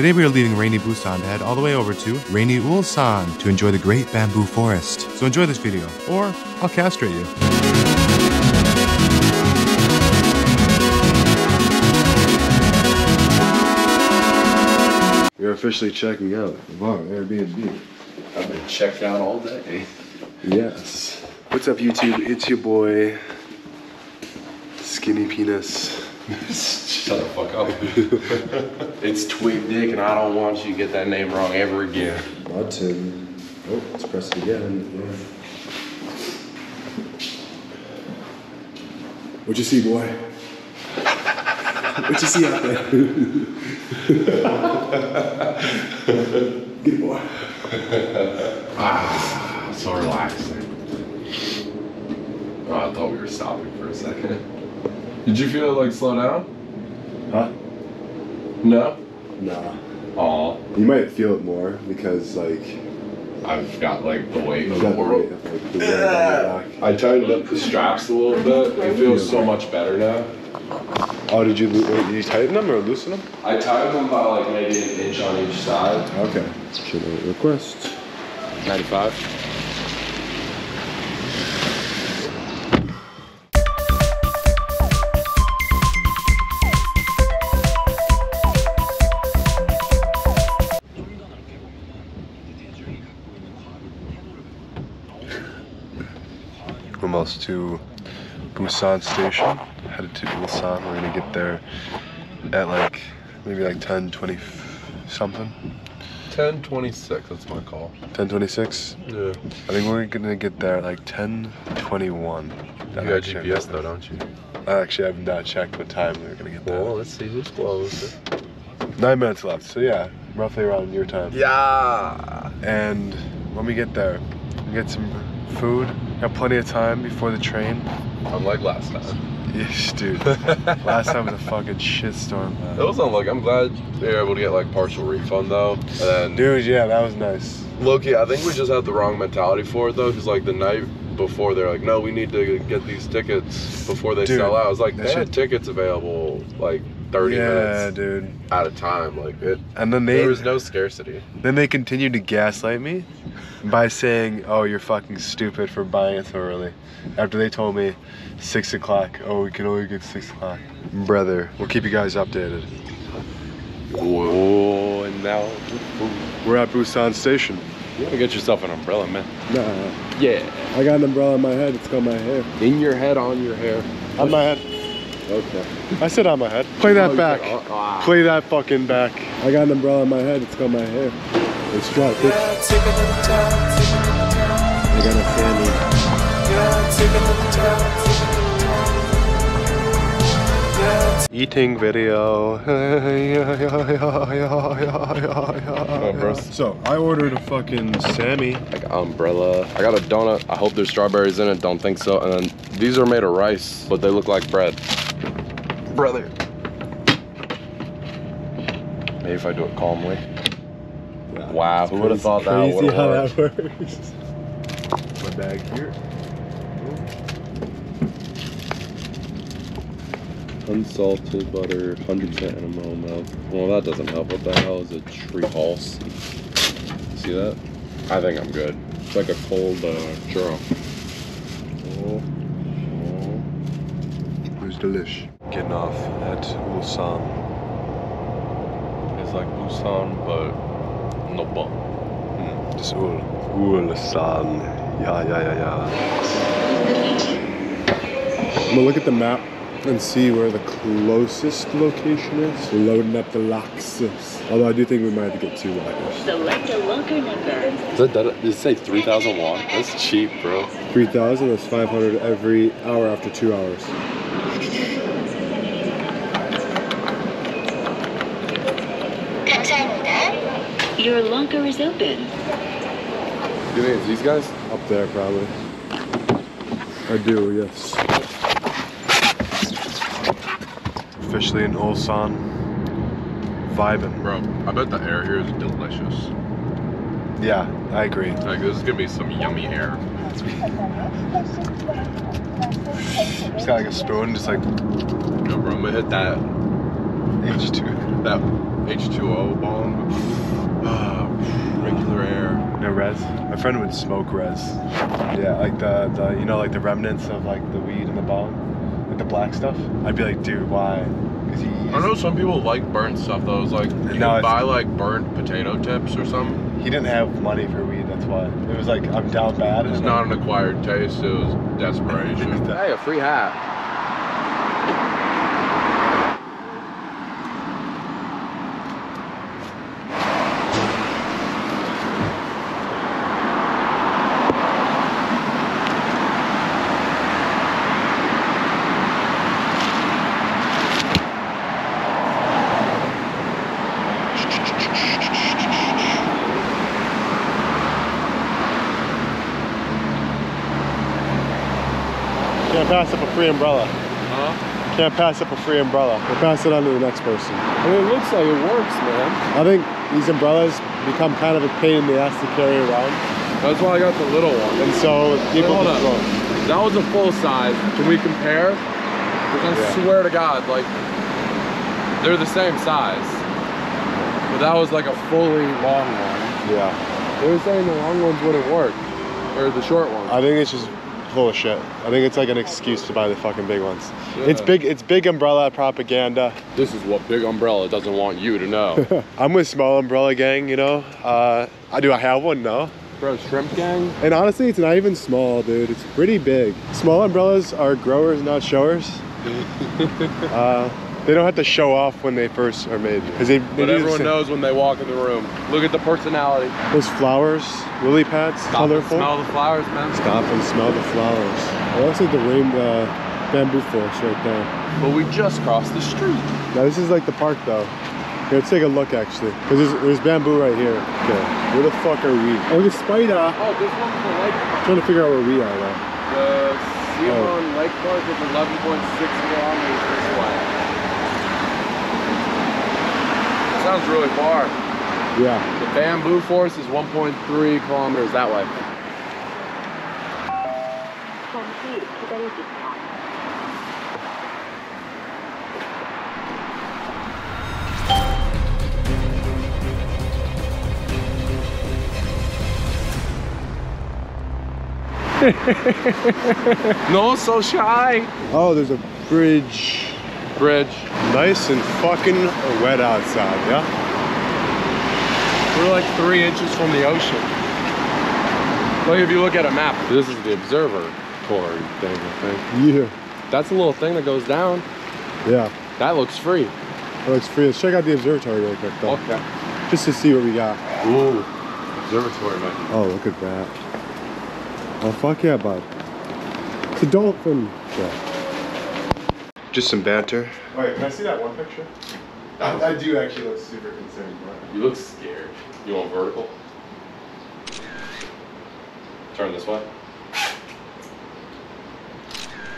Today we are leaving rainy Busan to head all the way over to rainy Ulsan to enjoy the great bamboo forest. So enjoy this video, or I'll castrate you. We're officially checking out of our Airbnb. I've been checked out all day. Yes. What's up, YouTube? It's your boy, Skinny Penis. Shut the fuck up. It's Twig Dick, and I don't want you to get that name wrong ever again. Button. Oh, let's press it again. Yeah. What you see, boy? What you see out there? Get it, boy. Ah, so relaxing. Oh, I thought we were stopping for a second. Did you feel it like slow down? Huh? No? Nah. Aw. You might feel it more because, like, I've got like the weight of the got the world. weight of, like, the weight on your back. I tightened up the straps a little bit. It feels so much better now. Oh, did you tighten them or loosen them? I tightened them by like maybe an inch on each side. Okay. Should I request? 95. Almost to Busan station. Headed to Ulsan. We're gonna get there at like maybe like 10:20 something. 10:26. That's my call. 10:26. Yeah. I think we're gonna get there at like 10:21. You got GPS though, don't you? Actually, I've not checked what time we were gonna get there. Well, let's see who's closer. 9 minutes left. So yeah, roughly around your time. Yeah. And when we get there, we get some food. Got plenty of time before the train. Unlike last time. Yes, dude. Last time was a fucking shitstorm. It was unlike. I'm glad they were able to get like partial refund though. And then, Dude, yeah, that was nice. Loki, I think we just had the wrong mentality for it though, because like the night before they're like, no, we need to get these tickets before they sell out. I was like, they had tickets available like 30 minutes dude. at a time. Like it. And then There was no scarcity. Then they continued to gaslight me by saying, oh, you're fucking stupid for buying it so early. After they told me 6 o'clock, oh, we can only get 6 o'clock. Brother, we'll keep you guys updated. Oh, and now We're at Busan Station. you gotta get yourself an umbrella, man. Nah, Yeah. I got an umbrella on my head. It's got my hair. In your head, on your hair. On my head. Okay. I said on my head. Play that back. Ah. Play that fucking back. I got an umbrella on my head. It's got my hair. It's dry, bitch. I got a fanny. Eating video. So I ordered a fucking Sammy. I got umbrella. I got a donut. I hope there's strawberries in it. Don't think so. And then these are made of rice, but they look like bread. Brother. Maybe if I do it calmly. Yeah, Wow, who would have thought that would Crazy how work? that works. My bag here. Unsalted butter, 100% animal milk. Well, that doesn't help. What the hell is a tree pulse? See that? I think I'm good. It's like a cold churro. Oh. It was delish. Getting off at Ulsan. It's like Busan, but no bun. Just Ulsan. Yeah. I'm gonna look at the map and see where the closest location is. We're loading up the Lexus. Although I do think we might have to get 2 lockers. Select a locker number. Did it say 3,000 won? That's cheap, bro. 3,000, that's 500 every hour after 2 hours. Your locker is open. You think it's these guys? Up there, probably. I do, yes. Officially in Ulsan. Vibing. Bro, I bet the air here is delicious. Yeah, I agree. Like, this is gonna be some yummy air. Just got like a spoon, just like Yo, bro, I'm gonna hit that H2. that H2O bomb. res. My friend would smoke res. Yeah, like the you know, like the remnants of like the weed in the bong, like the black stuff. I'd be like, dude, why? Because I know some people like burnt stuff though. It's like you can buy like burnt potato tips or something. He didn't have money for weed, that's why. It was like, I'm down bad. It's not an acquired taste, it was desperation. Hey, a free hat. Can't pass up a free umbrella. Huh? Can't pass up a free umbrella. We'll pass it on to the next person. I mean, it looks like it works, man. I think these umbrellas become kind of a pain in the ass to carry around. That's why I got the little one. And so people Hold just up. go. That was a full size. Can we compare? Because I swear to God, like, they're the same size. But that was like a fully long one. Yeah. They were saying the long ones wouldn't work. Or the short ones. I think it's just full of shit. I think it's like an excuse to buy the fucking big ones. Yeah. It's big umbrella propaganda. This is what Big Umbrella doesn't want you to know. I'm with Small Umbrella Gang, you know. I have one? No. Bro, Shrimp Gang? And honestly, it's not even small, dude. It's pretty big. Small umbrellas are growers, not showers. They don't have to show off when they first are made. But everyone knows when they walk in the room. Look at the personality. Those flowers, lily pads, Stop colorful. and smell the flowers, man. Stop and smell the flowers. It looks like the bamboo forest right there. But we just crossed the street. Now this is like the park though. Here, let's take a look actually. Because there's bamboo right here. Okay, where the fuck are we? Oh, the spider. Oh, this one's the lake. I'm trying to figure out where we are though. The Seaman Lake Park is 11.6 kilometers this way. That sounds really far. Yeah. The bamboo forest is 1.3 kilometers that way. No, so shy. Oh, there's a bridge. Nice and fucking wet outside, yeah? We're like 3 inches from the ocean. Like if you look at a map, this is the observatory thing, I think. Yeah. That's a little thing that goes down. Yeah. That looks free. It looks free. Let's check out the observatory real quick though. Okay. Just to see what we got. Ooh, observatory, man. Oh, look at that. Oh, fuck yeah, bud. It's a dolphin. Yeah. Just some banter. Wait, can I see that one picture? I do actually look super concerned, bro. You look scared. You want vertical? Turn this way.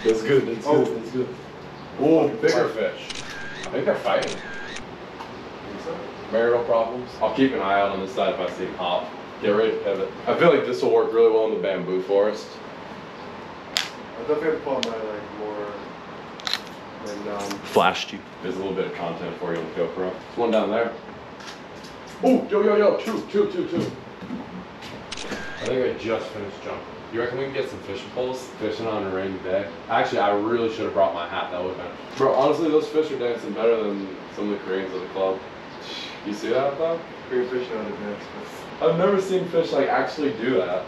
That's good. That's good. That's good. Oh, bigger fish. I think they're fighting. Marital problems. I'll keep an eye out on this side if I see them hop. Get ready to pivot. I feel like this will work really well in the bamboo forest. I definitely have to pull out my like more and Flashed you. There's a little bit of content for you on the GoPro. There's one down there. Oh, yo, two. I think I just finished jumping. You reckon we can get some fishing poles fishing on a rainy day? Actually, I really should have brought my hat. That would have been. Bro, honestly, those fish are dancing better than some of the Koreans at the club. You see that though? Korean fishing on advance. I've never seen fish like actually do that.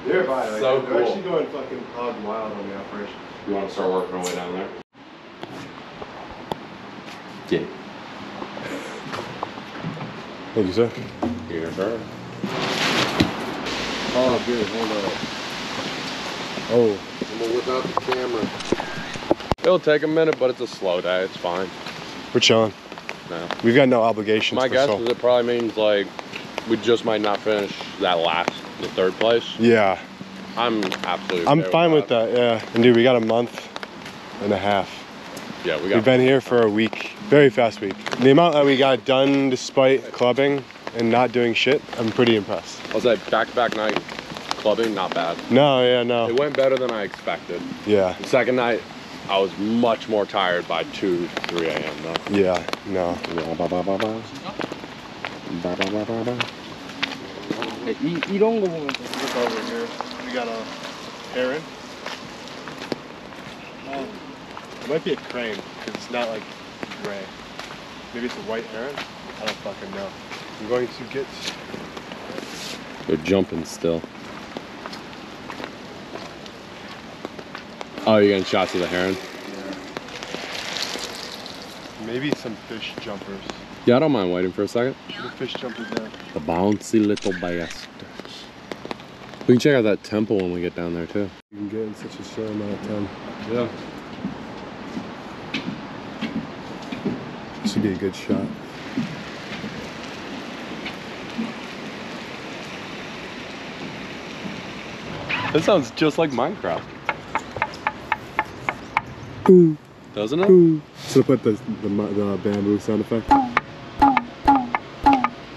They're fine. Like, So they're cool. actually going fucking hog wild on the operation. You want to start working our way down there? Yeah. Thank you, sir. Here, sir. Oh, good. Hold up. Oh. I'm gonna whip out the camera. It'll take a minute, but it's a slow day. It's fine. We're chilling. No. We've got no obligations. My for guess soul. is it probably means like we just might not finish that the third place. Yeah. I'm absolutely. I'm okay fine with that. Yeah. And dude, we got a month and a half. Yeah, We've been here for a week. Very fast week. The amount that we got done despite clubbing and not doing shit, I'm pretty impressed. I'll say back-to-back night clubbing, not bad. No, yeah, no. It went better than I expected. Yeah. The second night, I was much more tired by 2, 3 a.m. though. Yeah, no. 이런 거 보면 또 Look over here. We got a heron. It might be a crane because it's not like gray. Maybe it's a white heron. I don't fucking know. I'm going to get. They're jumping still. Oh, you're getting shots of the heron? Maybe some fish jumpers. Yeah, I don't mind waiting for a second. The fish jumpers there. The bouncy little bastards. We can check out that temple when we get down there too. You can get in such a short amount of time. Yeah. This should be a good shot. That sounds just like Minecraft. Doesn't it? Should have put the bamboo sound effect.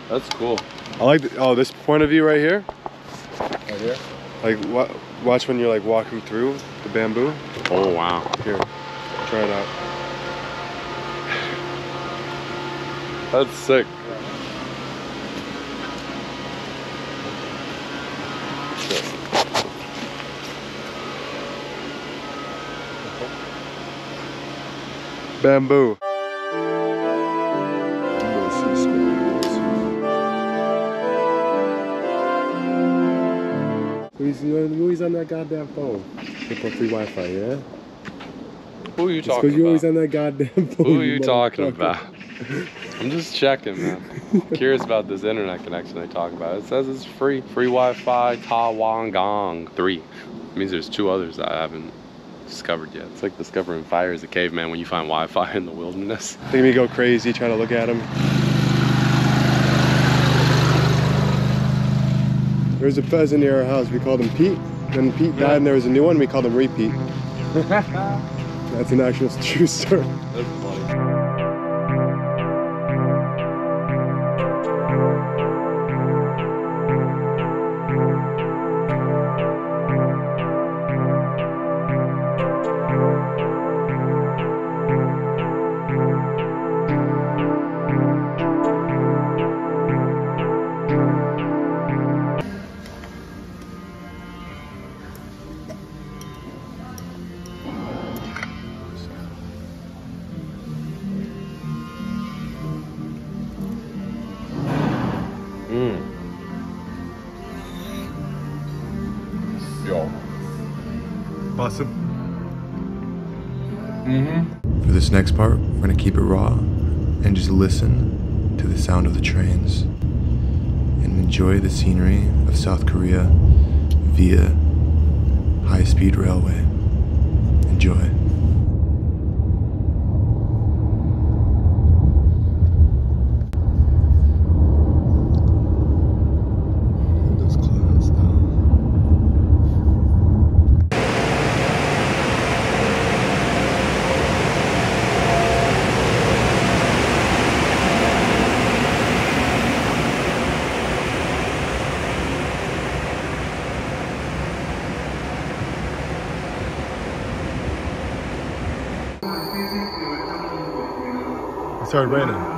That's cool. I like this point of view right here. Right here. Like watch when you're like walking through the bamboo. Oh wow. Here, try it out. That's sick. Bamboo. You're always on that goddamn phone. Get free Wi-Fi, yeah? Who are you It's talking because you're always about? on that goddamn phone. Who are you talking motherfucker. about? I'm just checking, man. Curious about this internet connection they talk about. It says it's free. Free Wi-Fi, Tawangong 3. It means there's 2 others that I haven't discovered yet. It's like discovering fire as a caveman when you find Wi-Fi in the wilderness. Making me go crazy trying to look at them. There was a pheasant near our house. We called him Pete. Then Pete died and there was a new one. We called him Repeat. That's an actual true story. That's funny. Yo. Awesome. For this next part, we're gonna keep it raw and just listen to the sound of the trains and enjoy the scenery of South Korea via high-speed railway. Enjoy. It started raining.